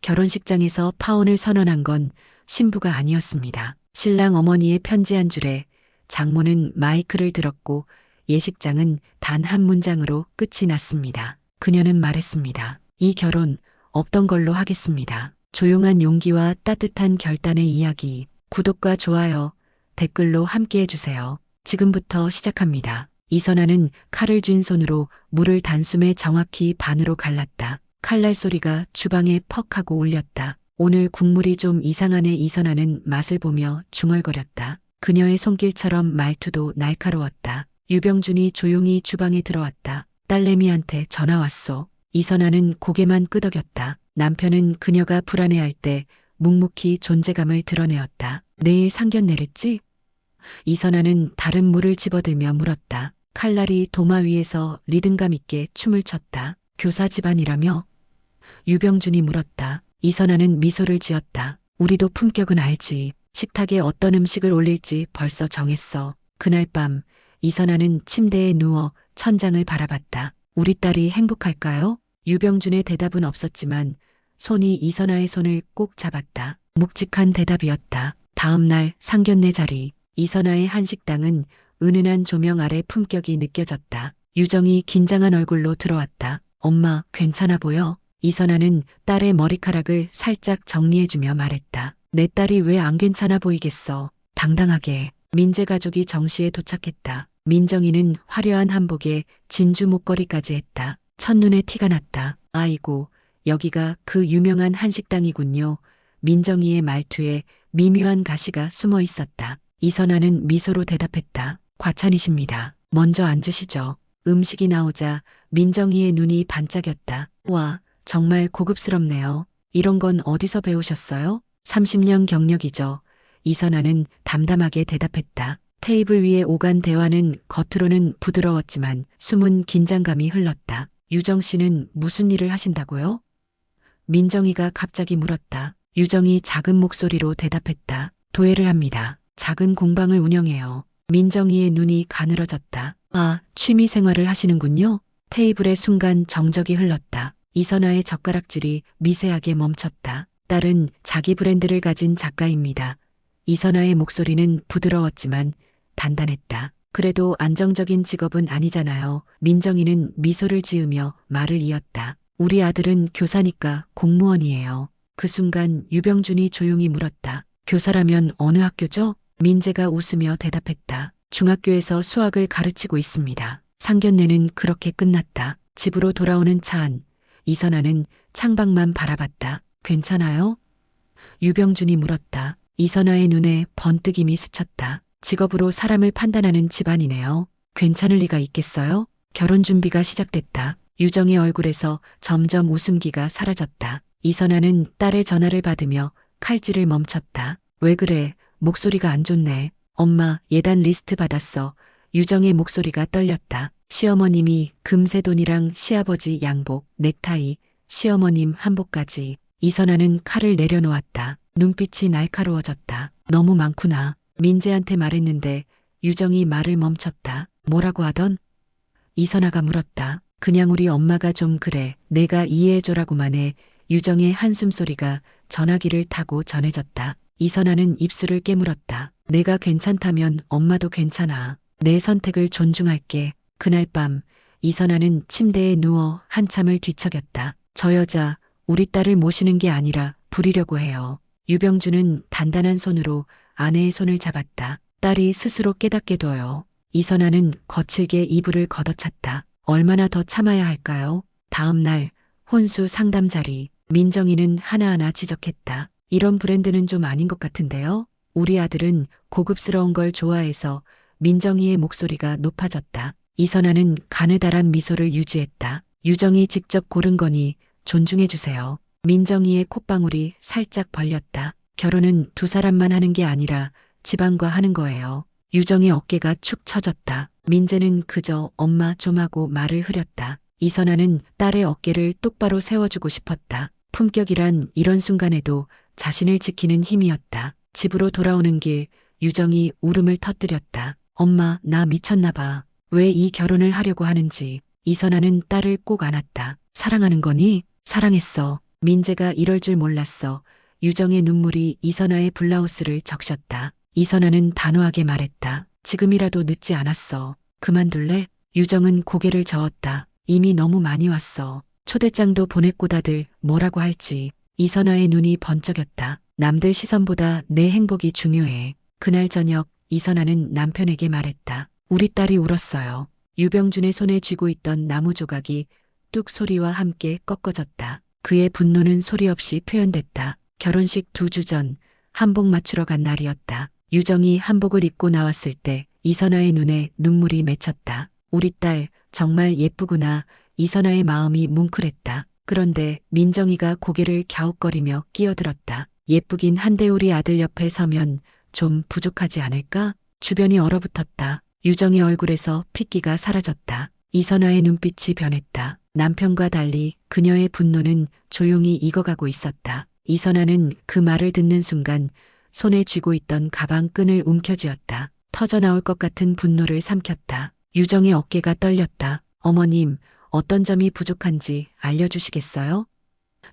결혼식장에서 파혼을 선언한 건 신부가 아니었습니다. 신랑 어머니의 편지 한 줄에 장모는 마이크를 들었고 예식장은 단 한 문장으로 끝이 났습니다. 그녀는 말했습니다. 이 결혼 없던 걸로 하겠습니다. 조용한 용기와 따뜻한 결단의 이야기. 구독과 좋아요, 댓글로 함께 해주세요. 지금부터 시작합니다. 이선아는 칼을 쥔 손으로 물을 단숨에 정확히 반으로 갈랐다. 칼날 소리가 주방에 퍽 하고 울렸다. 오늘 국물이 좀 이상하네. 이선아는 맛을 보며 중얼거렸다. 그녀의 손길처럼 말투도 날카로웠다. 유병준이 조용히 주방에 들어왔다. 딸내미한테 전화 왔소. 이선아는 고개만 끄덕였다. 남편은 그녀가 불안해할 때 묵묵히 존재감을 드러내었다. 내일 상견례랬지? 이선아는 다른 물을 집어들며 물었다. 칼날이 도마 위에서 리듬감 있게 춤을 췄다. 교사 집안이라며? 유병준이 물었다. 이선아는 미소를 지었다. 우리도 품격은 알지. 식탁에 어떤 음식을 올릴지 벌써 정했어. 그날 밤 이선아는 침대에 누워 천장을 바라봤다. 우리 딸이 행복할까요? 유병준의 대답은 없었지만 손이 이선아의 손을 꼭 잡았다. 묵직한 대답이었다. 다음 날 상견례 자리. 이선아의 한식당은 은은한 조명 아래 품격이 느껴졌다. 유정이 긴장한 얼굴로 들어왔다. 엄마, 괜찮아 보여? 이선아는 딸의 머리카락을 살짝 정리해주며 말했다. 내 딸이 왜 안 괜찮아 보이겠어. 당당하게. 민재 가족이 정시에 도착했다. 민정이는 화려한 한복에 진주 목걸이까지 했다. 첫눈에 티가 났다. 아이고, 여기가 그 유명한 한식당이군요. 민정이의 말투에 미묘한 가시가 숨어 있었다. 이선아는 미소로 대답했다. 과찬이십니다. 먼저 앉으시죠. 음식이 나오자 민정이의 눈이 반짝였다. 와, 정말 고급스럽네요. 이런 건 어디서 배우셨어요? 30년 경력이죠. 이선아는 담담하게 대답했다. 테이블 위에 오간 대화는 겉으로는 부드러웠지만 숨은 긴장감이 흘렀다. 유정 씨는 무슨 일을 하신다고요? 민정이가 갑자기 물었다. 유정이 작은 목소리로 대답했다. 도예를 합니다. 작은 공방을 운영해요. 민정이의 눈이 가늘어졌다. 아, 취미 생활을 하시는군요. 테이블에 순간 정적이 흘렀다. 이선아의 젓가락질이 미세하게 멈췄다. 딸은 자기 브랜드를 가진 작가입니다. 이선아의 목소리는 부드러웠지만 단단했다. 그래도 안정적인 직업은 아니잖아요. 민정이는 미소를 지으며 말을 이었다. 우리 아들은 교사니까 공무원이에요. 그 순간 유병준이 조용히 물었다. 교사라면 어느 학교죠? 민재가 웃으며 대답했다. 중학교에서 수학을 가르치고 있습니다. 상견례는 그렇게 끝났다. 집으로 돌아오는 차 안. 이선아는 창밖만 바라봤다. 괜찮아요? 유병준이 물었다. 이선아의 눈에 번뜩임이 스쳤다. 직업으로 사람을 판단하는 집안이네요. 괜찮을 리가 있겠어요? 결혼 준비가 시작됐다. 유정의 얼굴에서 점점 웃음기가 사라졌다. 이선아는 딸의 전화를 받으며 칼질을 멈췄다. 왜 그래? 목소리가 안 좋네. 엄마, 예단 리스트 받았어. 유정의 목소리가 떨렸다. 시어머님이 금세 돈이랑 시아버지 양복, 넥타이, 시어머님 한복까지. 이선아는 칼을 내려놓았다. 눈빛이 날카로워졌다. 너무 많구나. 민재한테 말했는데 유정이 말을 멈췄다. 뭐라고 하던? 이선아가 물었다. 그냥 우리 엄마가 좀 그래. 내가 이해해줘라고만 해. 유정의 한숨소리가 전화기를 타고 전해졌다. 이선아는 입술을 깨물었다. 내가 괜찮다면 엄마도 괜찮아. 내 선택을 존중할게. 그날 밤 이선아는 침대에 누워 한참을 뒤척였다. 저 여자 우리 딸을 모시는 게 아니라 부리려고 해요. 유병준은 단단한 손으로 아내의 손을 잡았다. 딸이 스스로 깨닫게 둬요. 이선아는 거칠게 이불을 걷어찼다. 얼마나 더 참아야 할까요? 다음 날 혼수 상담 자리. 민정이는 하나하나 지적했다. 이런 브랜드는 좀 아닌 것 같은데요? 우리 아들은 고급스러운 걸 좋아해서. 민정이의 목소리가 높아졌다. 이선아는 가느다란 미소를 유지했다. 유정이 직접 고른 거니 존중해주세요. 민정이의 콧방울이 살짝 벌렸다. 결혼은 두 사람만 하는 게 아니라 집안과 하는 거예요. 유정의 어깨가 축 처졌다. 민재는 그저 엄마 좀 하고 말을 흐렸다. 이선아는 딸의 어깨를 똑바로 세워주고 싶었다. 품격이란 이런 순간에도 자신을 지키는 힘이었다. 집으로 돌아오는 길 유정이 울음을 터뜨렸다. 엄마, 나 미쳤나 봐. 왜 이 결혼을 하려고 하는지. 이선아는 딸을 꼭 안았다. 사랑하는 거니? 사랑했어. 민재가 이럴 줄 몰랐어. 유정의 눈물이 이선아의 블라우스를 적셨다. 이선아는 단호하게 말했다. 지금이라도 늦지 않았어. 그만둘래? 유정은 고개를 저었다. 이미 너무 많이 왔어. 초대장도 보냈고 다들 뭐라고 할지. 이선아의 눈이 번쩍였다. 남들 시선보다 내 행복이 중요해. 그날 저녁 이선아는 남편에게 말했다. 우리 딸이 울었어요. 유병준의 손에 쥐고 있던 나무 조각이 뚝 소리와 함께 꺾어졌다. 그의 분노는 소리 없이 표현됐다. 결혼식 2주 전 한복 맞추러 간 날이었다. 유정이 한복을 입고 나왔을 때 이선아의 눈에 눈물이 맺혔다. 우리 딸 정말 예쁘구나. 이선아의 마음이 뭉클했다. 그런데 민정이가 고개를 갸웃거리며 끼어들었다. 예쁘긴 한데 우리 아들 옆에 서면 좀 부족하지 않을까? 주변이 얼어붙었다. 유정의 얼굴에서 핏기가 사라졌다. 이선아의 눈빛이 변했다. 남편과 달리 그녀의 분노는 조용히 익어가고 있었다. 이선아는 그 말을 듣는 순간 손에 쥐고 있던 가방 끈을 움켜쥐었다. 터져나올 것 같은 분노를 삼켰다. 유정의 어깨가 떨렸다. 어머님, 어떤 점이 부족한지 알려주시겠어요?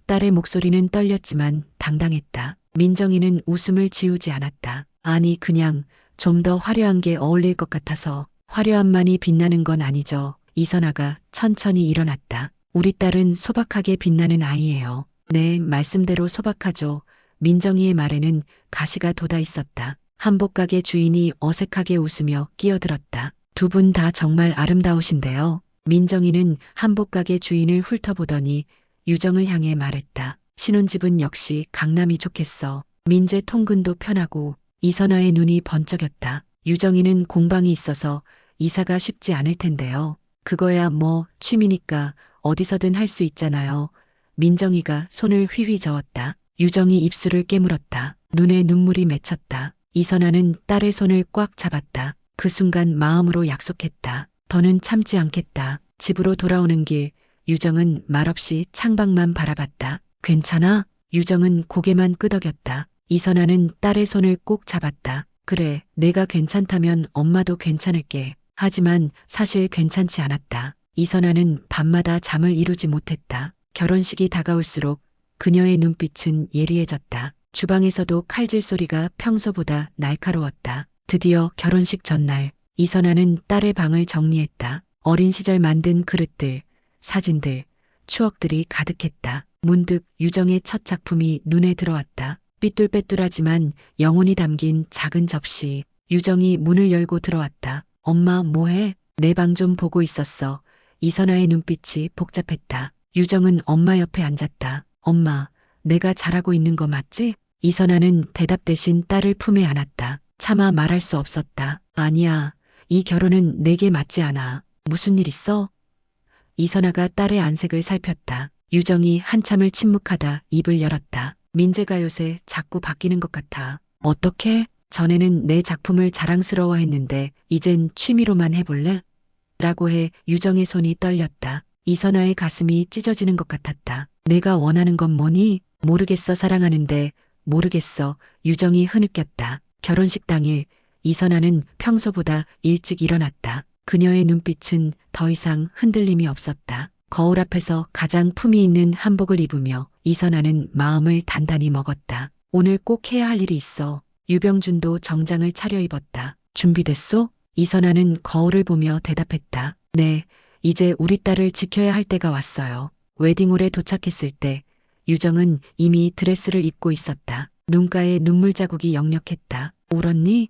딸의 목소리는 떨렸지만 당당했다. 민정이는 웃음을 지우지 않았다. 아니, 그냥 좀 더 화려한 게 어울릴 것 같아서. 화려함만이 빛나는 건 아니죠. 이선아가 천천히 일어났다. 우리 딸은 소박하게 빛나는 아이예요. 네, 말씀대로 소박하죠. 민정이의 말에는 가시가 돋아 있었다. 한복가게 주인이 어색하게 웃으며 끼어들었다. 두 분 다 정말 아름다우신데요. 민정이는 한복가게 주인을 훑어보더니 유정을 향해 말했다. 신혼집은 역시 강남이 좋겠어. 민재 통근도 편하고. 이선아의 눈이 번쩍였다. 유정이는 공방이 있어서 이사가 쉽지 않을 텐데요. 그거야 뭐 취미니까 어디서든 할 수 있잖아요. 민정이가 손을 휘휘 저었다. 유정이 입술을 깨물었다. 눈에 눈물이 맺혔다. 이선아는 딸의 손을 꽉 잡았다. 그 순간 마음으로 약속했다. 더는 참지 않겠다. 집으로 돌아오는 길 유정은 말없이 창밖만 바라봤다. 괜찮아? 유정은 고개만 끄덕였다. 이선아는 딸의 손을 꼭 잡았다. 그래, 내가 괜찮다면 엄마도 괜찮을게. 하지만 사실 괜찮지 않았다. 이선아는 밤마다 잠을 이루지 못했다. 결혼식이 다가올수록 그녀의 눈빛은 예리해졌다. 주방에서도 칼질 소리가 평소보다 날카로웠다. 드디어 결혼식 전날, 이선아는 딸의 방을 정리했다. 어린 시절 만든 그릇들, 사진들, 추억들이 가득했다. 문득 유정의 첫 작품이 눈에 들어왔다. 삐뚤빼뚤하지만 영혼이 담긴 작은 접시. 유정이 문을 열고 들어왔다. 엄마 뭐해? 내 방 좀 보고 있었어. 이선아의 눈빛이 복잡했다. 유정은 엄마 옆에 앉았다. 엄마, 내가 잘하고 있는 거 맞지? 이선아는 대답 대신 딸을 품에 안았다. 차마 말할 수 없었다. 아니야, 이 결혼은 내게 맞지 않아. 무슨 일 있어? 이선아가 딸의 안색을 살폈다. 유정이 한참을 침묵하다 입을 열었다. 민재가 요새 자꾸 바뀌는 것 같아. 어떻게? 전에는 내 작품을 자랑스러워했는데 이젠 취미로만 해볼래? 라고 해 유정의 손이 떨렸다. 이선아의 가슴이 찢어지는 것 같았다. 내가 원하는 건 뭐니? 모르겠어. 사랑하는데 모르겠어. 유정이 흐느꼈다. 결혼식 당일 이선아는 평소보다 일찍 일어났다. 그녀의 눈빛은 더 이상 흔들림이 없었다. 거울 앞에서 가장 품위 있는 한복을 입으며 이선아는 마음을 단단히 먹었다. 오늘 꼭 해야 할 일이 있어. 유병준도 정장을 차려입었다. 준비됐소? 이선아는 거울을 보며 대답했다. 네, 이제 우리 딸을 지켜야 할 때가 왔어요. 웨딩홀에 도착했을 때 유정은 이미 드레스를 입고 있었다. 눈가에 눈물 자국이 역력했다. 울었니?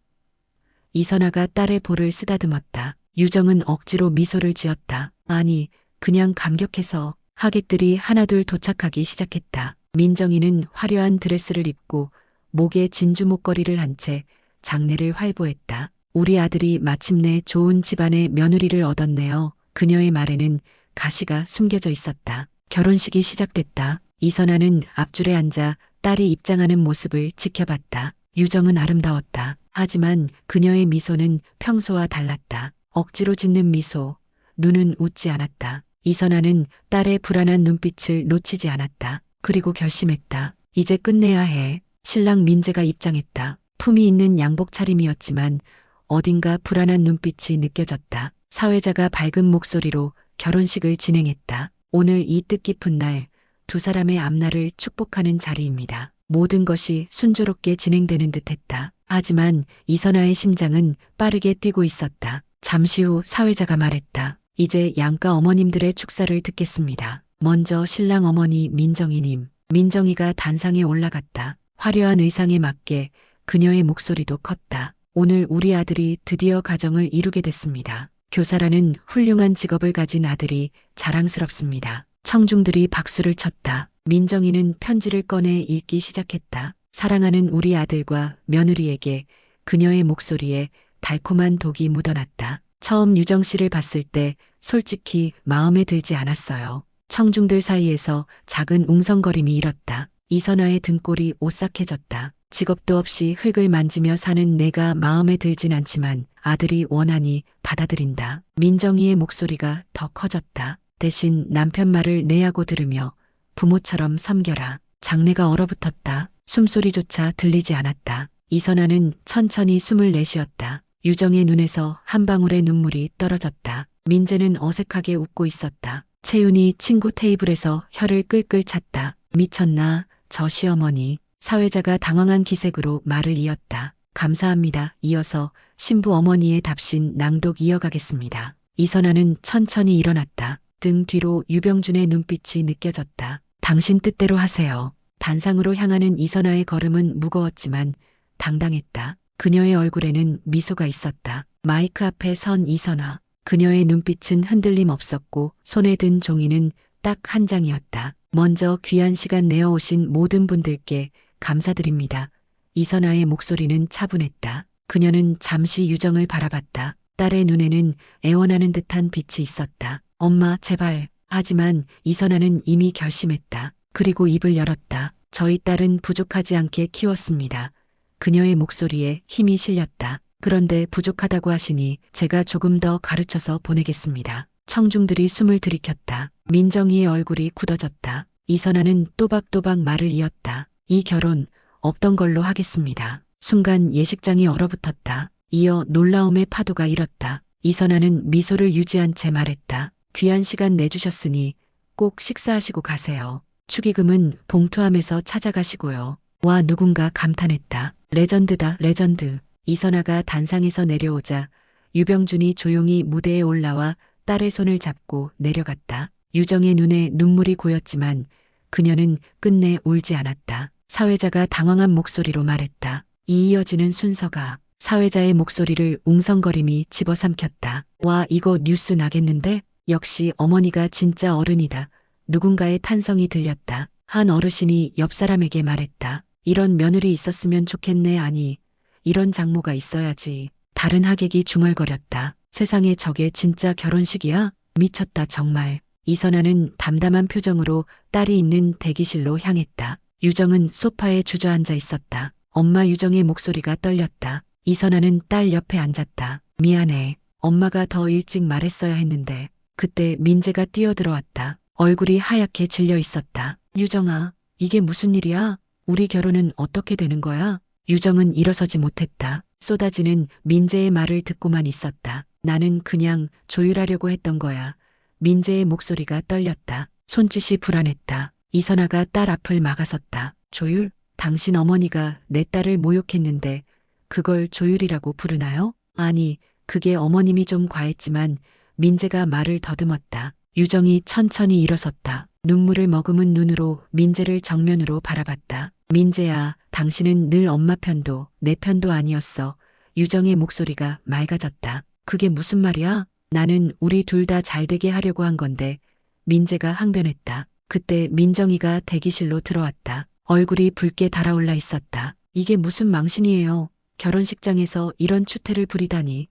이선아가 딸의 볼을 쓰다듬었다. 유정은 억지로 미소를 지었다. 아니, 그냥 감격해서. 하객들이 하나둘 도착하기 시작했다. 민정이는 화려한 드레스를 입고 목에 진주 목걸이를 한 채 장례를 활보했다. 우리 아들이 마침내 좋은 집안의 며느리를 얻었네요. 그녀의 말에는 가시가 숨겨져 있었다. 결혼식이 시작됐다. 이선아는 앞줄에 앉아 딸이 입장하는 모습을 지켜봤다. 유정은 아름다웠다. 하지만 그녀의 미소는 평소와 달랐다. 억지로 짓는 미소, 눈은 웃지 않았다. 이선아는 딸의 불안한 눈빛을 놓치지 않았다. 그리고 결심했다. 이제 끝내야 해. 신랑 민재가 입장했다. 품이 있는 양복 차림이었지만 어딘가 불안한 눈빛이 느껴졌다. 사회자가 밝은 목소리로 결혼식을 진행했다. 오늘 이 뜻깊은 날 두 사람의 앞날을 축복하는 자리입니다. 모든 것이 순조롭게 진행되는 듯했다. 하지만 이선아의 심장은 빠르게 뛰고 있었다. 잠시 후 사회자가 말했다. 이제 양가 어머님들의 축사를 듣겠습니다. 먼저 신랑 어머니 민정이님. 민정이가 단상에 올라갔다. 화려한 의상에 맞게 그녀의 목소리도 컸다. 오늘 우리 아들이 드디어 가정을 이루게 됐습니다. 교사라는 훌륭한 직업을 가진 아들이 자랑스럽습니다. 청중들이 박수를 쳤다. 민정이는 편지를 꺼내 읽기 시작했다. 사랑하는 우리 아들과 며느리에게. 그녀의 목소리에 달콤한 독이 묻어났다. 처음 유정 씨를 봤을 때 솔직히 마음에 들지 않았어요. 청중들 사이에서 작은 웅성거림이 일었다. 이선아의 등골이 오싹해졌다. 직업도 없이 흙을 만지며 사는 내가 마음에 들진 않지만 아들이 원하니 받아들인다. 민정이의 목소리가 더 커졌다. 대신 남편 말을 내하고 들으며 부모처럼 섬겨라. 장내가 얼어붙었다. 숨소리조차 들리지 않았다. 이선아는 천천히 숨을 내쉬었다. 유정의 눈에서 한 방울의 눈물이 떨어졌다. 민재는 어색하게 웃고 있었다. 채윤이 친구 테이블에서 혀를 끌끌 찼다. 미쳤나, 저 시어머니. 사회자가 당황한 기색으로 말을 이었다. 감사합니다. 이어서 신부 어머니의 답신 낭독 이어가겠습니다. 이선아는 천천히 일어났다. 등 뒤로 유병준의 눈빛이 느껴졌다. 당신 뜻대로 하세요. 단상으로 향하는 이선아의 걸음은 무거웠지만 당당했다. 그녀의 얼굴에는 미소가 있었다. 마이크 앞에 선 이선아. 그녀의 눈빛은 흔들림 없었고 손에 든 종이는 딱 한 장이었다. 먼저 귀한 시간 내어오신 모든 분들께 감사드립니다. 이선아의 목소리는 차분했다. 그녀는 잠시 유정을 바라봤다. 딸의 눈에는 애원하는 듯한 빛이 있었다. 엄마, 제발. 하지만 이선아는 이미 결심했다. 그리고 입을 열었다. 저희 딸은 부족하지 않게 키웠습니다. 그녀의 목소리에 힘이 실렸다. 그런데 부족하다고 하시니 제가 조금 더 가르쳐서 보내겠습니다. 청중들이 숨을 들이켰다. 민정이의 얼굴이 굳어졌다. 이선아는 또박또박 말을 이었다. 이 결혼 없던 걸로 하겠습니다. 순간 예식장이 얼어붙었다. 이어 놀라움의 파도가 일었다. 이선아는 미소를 유지한 채 말했다. 귀한 시간 내주셨으니 꼭 식사하시고 가세요. 축의금은 봉투함에서 찾아가시고요. 와, 누군가 감탄했다. 레전드다, 레전드. 이선아가 단상에서 내려오자 유병준이 조용히 무대에 올라와 딸의 손을 잡고 내려갔다. 유정의 눈에 눈물이 고였지만 그녀는 끝내 울지 않았다. 사회자가 당황한 목소리로 말했다. 이어지는 순서가. 사회자의 목소리를 웅성거림이 집어삼켰다. 와, 이거 뉴스 나겠는데? 역시 어머니가 진짜 어른이다. 누군가의 탄성이 들렸다. 한 어르신이 옆 사람에게 말했다. 이런 며느리 있었으면 좋겠네. 아니, 이런 장모가 있어야지. 다른 하객이 중얼거렸다. 세상에, 저게 진짜 결혼식이야? 미쳤다 정말. 이선아는 담담한 표정으로 딸이 있는 대기실로 향했다. 유정은 소파에 주저앉아 있었다. 엄마. 유정의 목소리가 떨렸다. 이선아는 딸 옆에 앉았다. 미안해. 엄마가 더 일찍 말했어야 했는데. 그때 민재가 뛰어들어왔다. 얼굴이 하얗게 질려 있었다. 유정아, 이게 무슨 일이야? 우리 결혼은 어떻게 되는 거야? 유정은 일어서지 못했다. 쏟아지는 민재의 말을 듣고만 있었다. 나는 그냥 조율하려고 했던 거야. 민재의 목소리가 떨렸다. 손짓이 불안했다. 이선아가 딸 앞을 막아섰다. 조율? 당신 어머니가 내 딸을 모욕했는데 그걸 조율이라고 부르나요? 아니, 그게 어머님이 좀 과했지만. 민재가 말을 더듬었다. 유정이 천천히 일어섰다. 눈물을 머금은 눈으로 민재를 정면으로 바라봤다. 민재야, 당신은 늘 엄마 편도 내 편도 아니었어. 유정의 목소리가 맑아졌다. 그게 무슨 말이야? 나는 우리 둘 다 잘되게 하려고 한 건데. 민재가 항변했다. 그때 민정이가 대기실로 들어왔다. 얼굴이 붉게 달아올라 있었다. 이게 무슨 망신이에요. 결혼식장에서 이런 추태를 부리다니.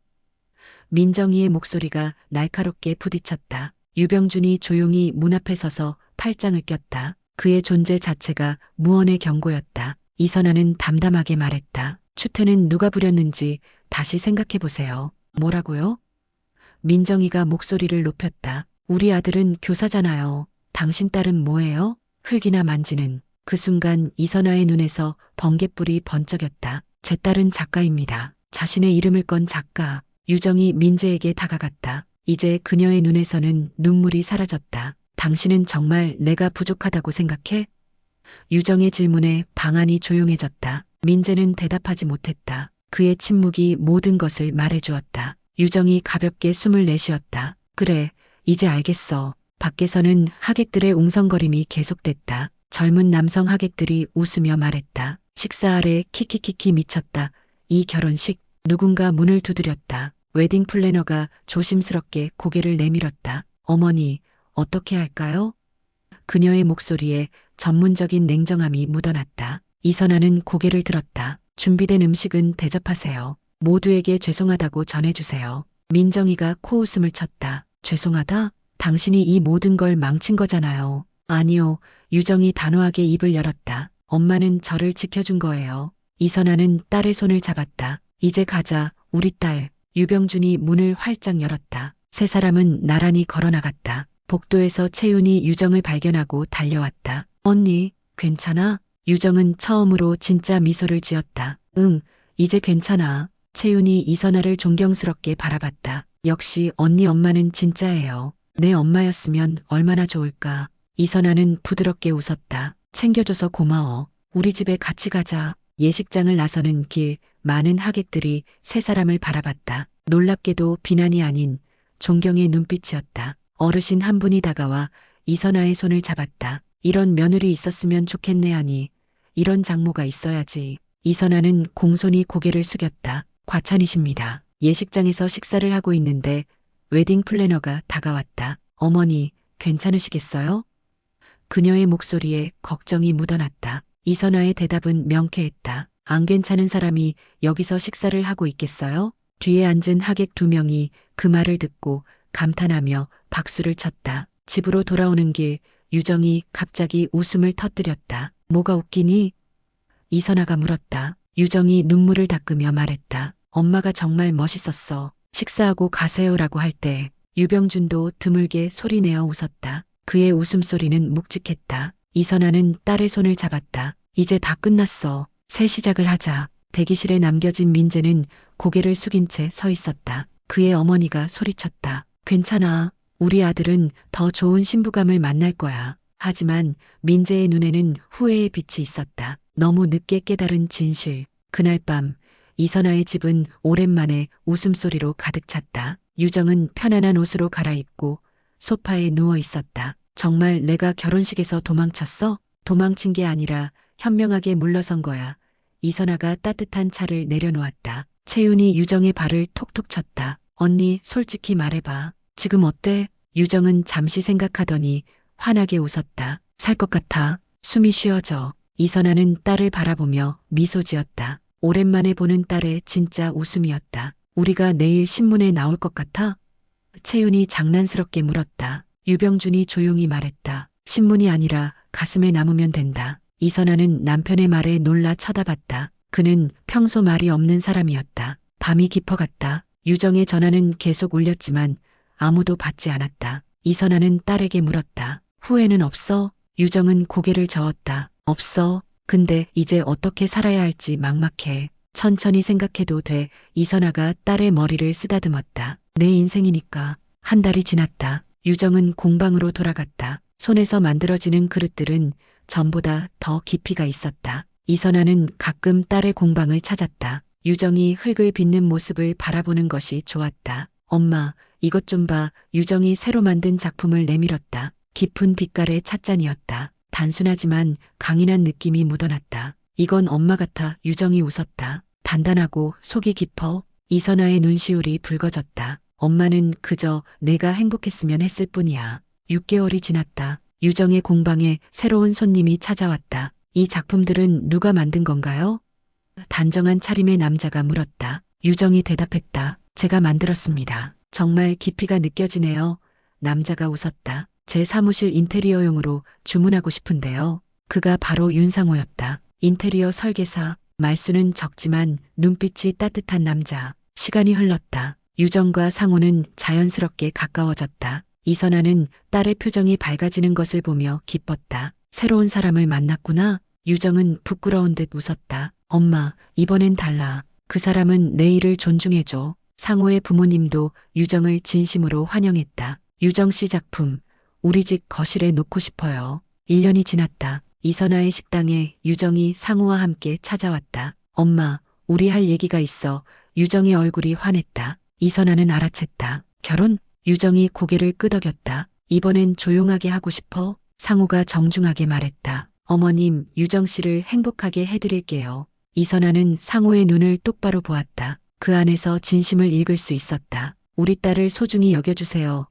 민정이의 목소리가 날카롭게 부딪혔다. 유병준이 조용히 문 앞에 서서 팔짱을 꼈다. 그의 존재 자체가 무언의 경고였다. 이선아는 담담하게 말했다. 추태는 누가 부렸는지 다시 생각해보세요. 뭐라고요? 민정이가 목소리를 높였다. 우리 아들은 교사잖아요. 당신 딸은 뭐예요? 흙이나 만지는. 그 순간 이선아의 눈에서 번갯불이 번쩍였다. 제 딸은 작가입니다. 자신의 이름을 건 작가. 유정이 민재에게 다가갔다. 이제 그녀의 눈에서는 눈물이 사라졌다. 당신은 정말 내가 부족하다고 생각해? 유정의 질문에 방 안이 조용해졌다. 민재는 대답하지 못했다. 그의 침묵이 모든 것을 말해주었다. 유정이 가볍게 숨을 내쉬었다. 그래, 이제 알겠어. 밖에서는 하객들의 웅성거림이 계속됐다. 젊은 남성 하객들이 웃으며 말했다. 식사 아래 키키키키 미쳤다. 이 결혼식. 누군가 문을 두드렸다. 웨딩 플래너가 조심스럽게 고개를 내밀었다. 어머니, 어떻게 할까요? 그녀의 목소리에 전문적인 냉정함이 묻어났다. 이선아는 고개를 들었다. 준비된 음식은 대접하세요. 모두에게 죄송하다고 전해주세요. 민정이가 코웃음을 쳤다. 죄송하다? 당신이 이 모든 걸 망친 거잖아요. 아니요. 유정이 단호하게 입을 열었다. 엄마는 저를 지켜준 거예요. 이선아는 딸의 손을 잡았다. 이제 가자, 우리 딸. 유병준이 문을 활짝 열었다. 세 사람은 나란히 걸어나갔다. 복도에서 채윤이 유정을 발견하고 달려왔다. 언니, 괜찮아? 유정은 처음으로 진짜 미소를 지었다. 응, 이제 괜찮아. 채윤이 이선아를 존경스럽게 바라봤다. 역시 언니 엄마는 진짜예요. 내 엄마였으면 얼마나 좋을까. 이선아는 부드럽게 웃었다. 챙겨줘서 고마워. 우리 집에 같이 가자. 예식장을 나서는 길, 많은 하객들이 세 사람을 바라봤다. 놀랍게도 비난이 아닌 존경의 눈빛이었다. 어르신 한 분이 다가와 이선아의 손을 잡았다. 이런 며느리 있었으면 좋겠네 하니 이런 장모가 있어야지. 이선아는 공손히 고개를 숙였다. 과찬이십니다. 예식장에서 식사를 하고 있는데 웨딩 플래너가 다가왔다. 어머니, 괜찮으시겠어요? 그녀의 목소리에 걱정이 묻어났다. 이선아의 대답은 명쾌했다. 안 괜찮은 사람이 여기서 식사를 하고 있겠어요? 뒤에 앉은 하객 두 명이 그 말을 듣고 감탄하며 박수를 쳤다. 집으로 돌아오는 길 유정이 갑자기 웃음을 터뜨렸다. 뭐가 웃기니? 이선아가 물었다. 유정이 눈물을 닦으며 말했다. 엄마가 정말 멋있었어. 식사하고 가세요라고 할 때 유병준도 드물게 소리내어 웃었다. 그의 웃음소리는 묵직했다. 이선아는 딸의 손을 잡았다. 이제 다 끝났어. 새 시작을 하자. 대기실에 남겨진 민재는 고개를 숙인 채 서 있었다. 그의 어머니가 소리쳤다. 괜찮아. 우리 아들은 더 좋은 신부감을 만날 거야. 하지만 민재의 눈에는 후회의 빛이 있었다. 너무 늦게 깨달은 진실. 그날 밤 이선아의 집은 오랜만에 웃음소리로 가득 찼다. 유정은 편안한 옷으로 갈아입고 소파에 누워 있었다. 정말 내가 결혼식에서 도망쳤어? 도망친 게 아니라 현명하게 물러선 거야. 이선아가 따뜻한 차를 내려놓았다. 채윤이 유정의 발을 톡톡 쳤다. 언니, 솔직히 말해봐. 지금 어때? 유정은 잠시 생각하더니 환하게 웃었다. 살 것 같아. 숨이 쉬어져. 이선아는 딸을 바라보며 미소 지었다. 오랜만에 보는 딸의 진짜 웃음이었다. 우리가 내일 신문에 나올 것 같아? 채윤이 장난스럽게 물었다. 유병준이 조용히 말했다. 신문이 아니라 가슴에 남으면 된다. 이선아는 남편의 말에 놀라 쳐다봤다. 그는 평소 말이 없는 사람이었다. 밤이 깊어갔다. 유정의 전화는 계속 울렸지만 아무도 받지 않았다. 이선아는 딸에게 물었다. 후회는 없어? 유정은 고개를 저었다. 없어. 근데 이제 어떻게 살아야 할지 막막해. 천천히 생각해도 돼. 이선아가 딸의 머리를 쓰다듬었다. 내 인생이니까. 한 달이 지났다. 유정은 공방으로 돌아갔다. 손에서 만들어지는 그릇들은 전보다 더 깊이가 있었다. 이선아는 가끔 딸의 공방을 찾았다. 유정이 흙을 빚는 모습을 바라보는 것이 좋았다. 엄마, 이것 좀 봐. 유정이 새로 만든 작품을 내밀었다. 깊은 빛깔의 찻잔이었다. 단순하지만 강인한 느낌이 묻어났다. 이건 엄마 같아. 유정이 웃었다. 단단하고 속이 깊어. 이선아의 눈시울이 붉어졌다. 엄마는 그저 내가 행복했으면 했을 뿐이야. 6개월이 지났다. 유정의 공방에 새로운 손님이 찾아왔다. 이 작품들은 누가 만든 건가요? 단정한 차림의 남자가 물었다. 유정이 대답했다. 제가 만들었습니다. 정말 깊이가 느껴지네요. 남자가 웃었다. 제 사무실 인테리어용으로 주문하고 싶은데요. 그가 바로 윤상호였다. 인테리어 설계사. 말수는 적지만 눈빛이 따뜻한 남자. 시간이 흘렀다. 유정과 상호는 자연스럽게 가까워졌다. 이선아는 딸의 표정이 밝아지는 것을 보며 기뻤다. 새로운 사람을 만났구나. 유정은 부끄러운 듯 웃었다. 엄마, 이번엔 달라. 그 사람은 내 일을 존중해줘. 상호의 부모님도 유정을 진심으로 환영했다. 유정 씨 작품, 우리 집 거실에 놓고 싶어요. 1년이 지났다. 이선아의 식당에 유정이 상우와 함께 찾아왔다. 엄마, 우리 할 얘기가 있어. 유정의 얼굴이 환했다. 이선아는 알아챘다. 결혼? 유정이 고개를 끄덕였다. 이번엔 조용하게 하고 싶어? 상우가 정중하게 말했다. 어머님, 유정 씨를 행복하게 해드릴게요. 이선아는 상우의 눈을 똑바로 보았다. 그 안에서 진심을 읽을 수 있었다. 우리 딸을 소중히 여겨주세요.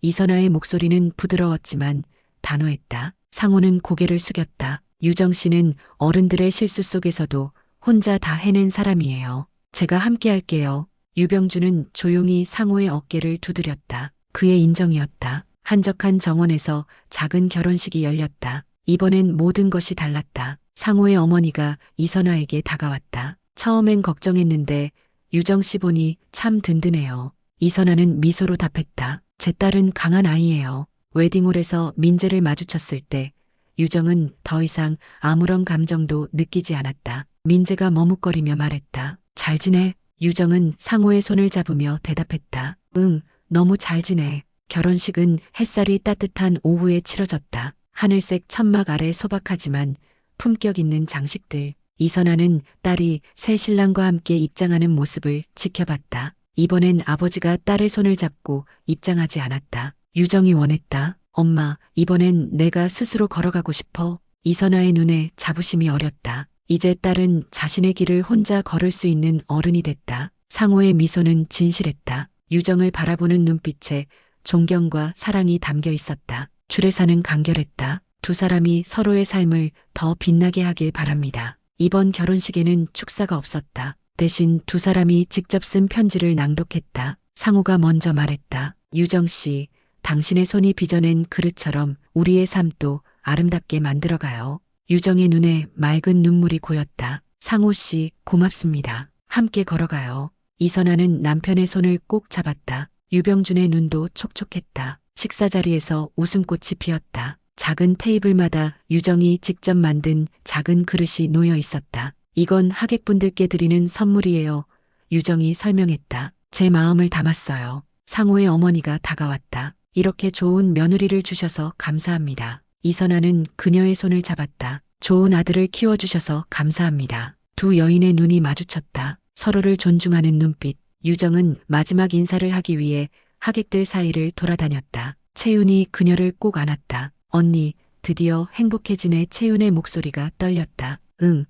이선아의 목소리는 부드러웠지만 단호했다. 상우는 고개를 숙였다. 유정 씨는 어른들의 실수 속에서도 혼자 다 해낸 사람이에요. 제가 함께 할게요. 유병주는 조용히 상우의 어깨를 두드렸다. 그의 인정이었다. 한적한 정원에서 작은 결혼식이 열렸다. 이번엔 모든 것이 달랐다. 상우의 어머니가 이선아에게 다가왔다. 처음엔 걱정했는데 유정 씨 보니 참 든든해요. 이선아는 미소로 답했다. 제 딸은 강한 아이예요. 웨딩홀에서 민재를 마주쳤을 때 유정은 더 이상 아무런 감정도 느끼지 않았다. 민재가 머뭇거리며 말했다. 잘 지내? 유정은 상우의 손을 잡으며 대답했다. 응, 너무 잘 지내. 결혼식은 햇살이 따뜻한 오후에 치러졌다. 하늘색 천막 아래 소박하지만 품격 있는 장식들. 이선아는 딸이 새 신랑과 함께 입장하는 모습을 지켜봤다. 이번엔 아버지가 딸의 손을 잡고 입장하지 않았다. 유정이 원했다. 엄마, 이번엔 내가 스스로 걸어가고 싶어. 이선아의 눈에 자부심이 어렸다. 이제 딸은 자신의 길을 혼자 걸을 수 있는 어른이 됐다. 상호의 미소는 진실했다. 유정을 바라보는 눈빛에 존경과 사랑이 담겨 있었다. 주례사는 간결했다. 두 사람이 서로의 삶을 더 빛나게 하길 바랍니다. 이번 결혼식에는 축사가 없었다. 대신 두 사람이 직접 쓴 편지를 낭독했다. 상호가 먼저 말했다. 유정 씨, 당신의 손이 빚어낸 그릇처럼 우리의 삶도 아름답게 만들어가요. 유정의 눈에 맑은 눈물이 고였다. 상호 씨, 고맙습니다. 함께 걸어가요. 이선아는 남편의 손을 꼭 잡았다. 유병준의 눈도 촉촉했다. 식사 자리에서 웃음꽃이 피었다. 작은 테이블마다 유정이 직접 만든 작은 그릇이 놓여 있었다. 이건 하객분들께 드리는 선물이에요. 유정이 설명했다. 제 마음을 담았어요. 상호의 어머니가 다가왔다. 이렇게 좋은 며느리를 주셔서 감사합니다. 이선아는 그녀의 손을 잡았다. 좋은 아들을 키워주셔서 감사합니다. 두 여인의 눈이 마주쳤다. 서로를 존중하는 눈빛. 유정은 마지막 인사를 하기 위해 하객들 사이를 돌아다녔다. 채윤이 그녀를 꼭 안았다. 언니, 드디어 행복해지네. 채윤의 목소리가 떨렸다. 응,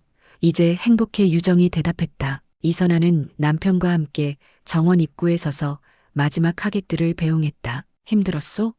이제 행복해. 유정이 대답했다. 이선아는 남편과 함께 정원 입구에 서서 마지막 하객들을 배웅했다. 힘들었소?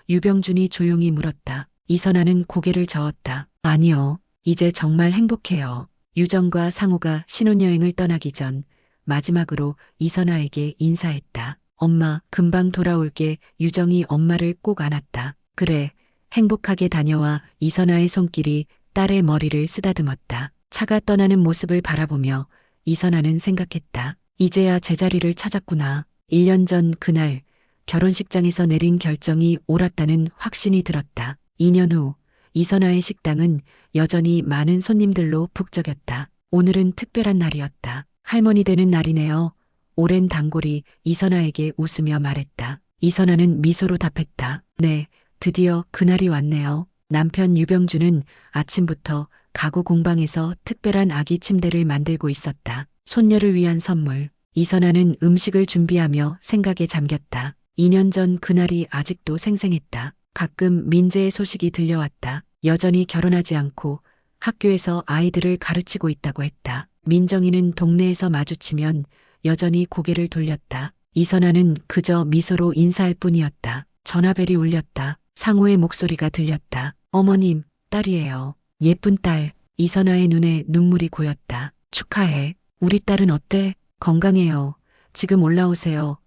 유병준이 조용히 물었다. 이선아는 고개를 저었다. 아니요, 이제 정말 행복해요. 유정과 상우가 신혼여행을 떠나기 전 마지막으로 이선아에게 인사했다. 엄마, 금방 돌아올게. 유정이 엄마를 꼭 안았다. 그래, 행복하게 다녀와. 이선아의 손길이 딸의 머리를 쓰다듬었다. 차가 떠나는 모습을 바라보며 이선아는 생각했다. 이제야 제자리를 찾았구나. 1년 전 그날 결혼식장에서 내린 결정이 옳았다는 확신이 들었다. 2년 후 이선아의 식당은 여전히 많은 손님들로 북적였다. 오늘은 특별한 날이었다. 할머니 되는 날이네요. 오랜 단골이 이선아에게 웃으며 말했다. 이선아는 미소로 답했다. 네, 드디어 그날이 왔네요. 남편 유병주는 아침부터 가구 공방에서 특별한 아기 침대를 만들고 있었다. 손녀를 위한 선물. 이선아는 음식을 준비하며 생각에 잠겼다. 2년 전 그날이 아직도 생생했다. 가끔 민재의 소식이 들려왔다. 여전히 결혼하지 않고 학교에서 아이들을 가르치고 있다고 했다. 민정이는 동네에서 마주치면 여전히 고개를 돌렸다. 이선아는 그저 미소로 인사할 뿐이었다. 전화벨이 울렸다. 상호의 목소리가 들렸다. 어머님, 딸이에요. 예쁜 딸. 이선아의 눈에 눈물이 고였다. 축하해. 우리 딸은 어때? 건강해요. 지금 올라오세요.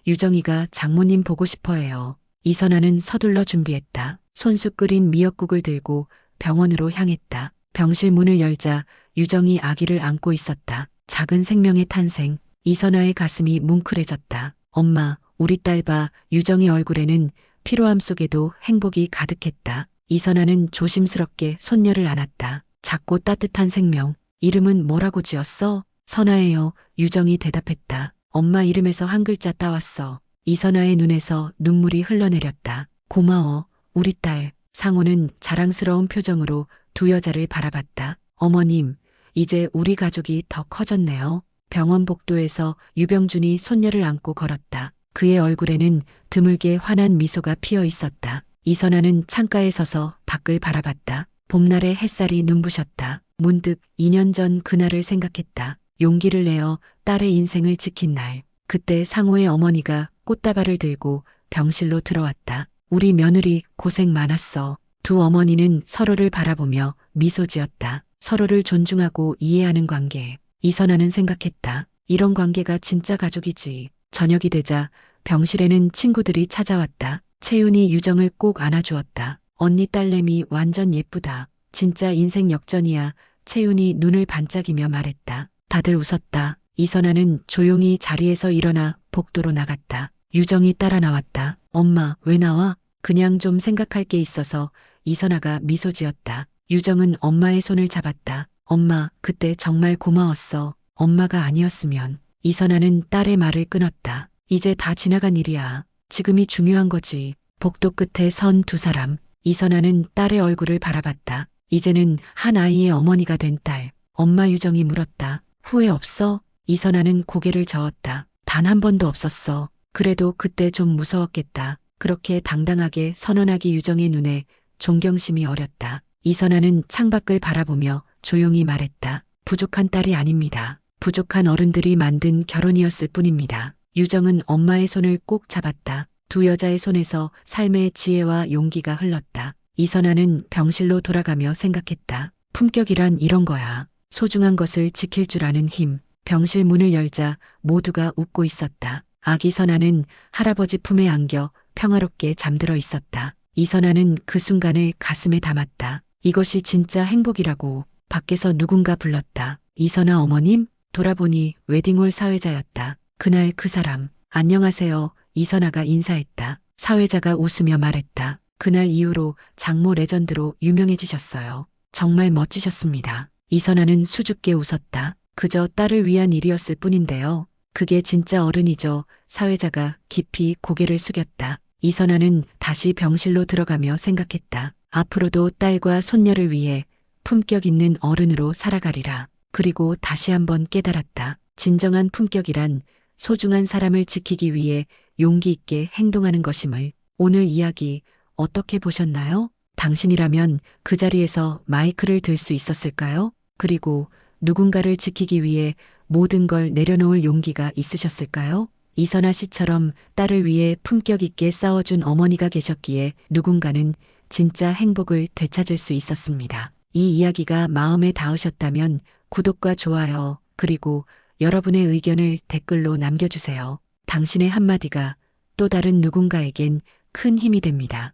유정이가 장모님 보고 싶어해요. 이선아는 서둘러 준비했다. 손수 끓인 미역국을 들고 병원으로 향했다. 병실 문을 열자 유정이 아기를 안고 있었다. 작은 생명의 탄생. 이선아의 가슴이 뭉클해졌다. 엄마, 우리 딸 봐. 유정의 얼굴에는 피로함 속에도 행복이 가득했다. 이선아는 조심스럽게 손녀를 안았다. 작고 따뜻한 생명. 이름은 뭐라고 지었어? 선아예요. 유정이 대답했다. 엄마 이름에서 한 글자 따왔어. 이선아의 눈에서 눈물이 흘러내렸다. 고마워, 우리 딸. 상호는 자랑스러운 표정으로 두 여자를 바라봤다. 어머님, 이제 우리 가족이 더 커졌네요. 병원 복도에서 유병준이 손녀를 안고 걸었다. 그의 얼굴에는 드물게 환한 미소가 피어 있었다. 이선아는 창가에 서서 밖을 바라봤다. 봄날의 햇살이 눈부셨다. 문득 2년 전 그날을 생각했다. 용기를 내어 딸의 인생을 지킨 날. 그때 상호의 어머니가 꽃다발을 들고 병실로 들어왔다. 우리 며느리 고생 많았어. 두 어머니는 서로를 바라보며 미소 지었다. 서로를 존중하고 이해하는 관계. 이선아는 생각했다. 이런 관계가 진짜 가족이지. 저녁이 되자 병실에는 친구들이 찾아왔다. 채윤이 유정을 꼭 안아주었다. 언니 딸내미 완전 예쁘다. 진짜 인생 역전이야. 채윤이 눈을 반짝이며 말했다. 다들 웃었다. 이선아는 조용히 자리에서 일어나 복도로 나갔다. 유정이 따라 나왔다. 엄마, 왜 나와? 그냥 좀 생각할 게 있어서. 이선아가 미소 지었다. 유정은 엄마의 손을 잡았다. 엄마, 그때 정말 고마웠어. 엄마가 아니었으면. 이선아는 딸의 말을 끊었다. 이제 다 지나간 일이야. 지금이 중요한 거지. 복도 끝에 선 두 사람. 이선아는 딸의 얼굴을 바라봤다. 이제는 한 아이의 어머니가 된 딸. 엄마. 유정이 물었다. 후회 없어? 이선아는 고개를 저었다. 단 한 번도 없었어. 그래도 그때 좀 무서웠겠다. 그렇게 당당하게 선언하기 유정의 눈에 존경심이 어렸다. 이선아는 창밖을 바라보며 조용히 말했다. 부족한 딸이 아닙니다. 부족한 어른들이 만든 결혼이었을 뿐입니다. 유정은 엄마의 손을 꼭 잡았다. 두 여자의 손에서 삶의 지혜와 용기가 흘렀다. 이선아는 병실로 돌아가며 생각했다. 품격이란 이런 거야. 소중한 것을 지킬 줄 아는 힘. 병실 문을 열자 모두가 웃고 있었다. 아기 선아는 할아버지 품에 안겨 평화롭게 잠들어 있었다. 이선아는 그 순간을 가슴에 담았다. 이것이 진짜 행복이라고. 밖에서 누군가 불렀다. 이선아 어머님? 돌아보니 웨딩홀 사회자였다. 그날 그 사람. 안녕하세요. 이선아가 인사했다. 사회자가 웃으며 말했다. 그날 이후로 장모 레전드로 유명해지셨어요. 정말 멋지셨습니다. 이선아는 수줍게 웃었다. 그저 딸을 위한 일이었을 뿐인데요. 그게 진짜 어른이죠. 사회자가 깊이 고개를 숙였다. 이선아는 다시 병실로 들어가며 생각했다. 앞으로도 딸과 손녀를 위해 품격 있는 어른으로 살아가리라. 그리고 다시 한번 깨달았다. 진정한 품격이란 소중한 사람을 지키기 위해 용기 있게 행동하는 것임을. 오늘 이야기 어떻게 보셨나요? 당신이라면 그 자리에서 마이크를 들 수 있었을까요? 그리고 누군가를 지키기 위해 모든 걸 내려놓을 용기가 있으셨을까요? 이선아 씨처럼 딸을 위해 품격 있게 싸워준 어머니가 계셨기에 누군가는 진짜 행복을 되찾을 수 있었습니다. 이 이야기가 마음에 닿으셨다면 구독과 좋아요, 그리고 여러분의 의견을 댓글로 남겨주세요. 당신의 한마디가 또 다른 누군가에겐 큰 힘이 됩니다.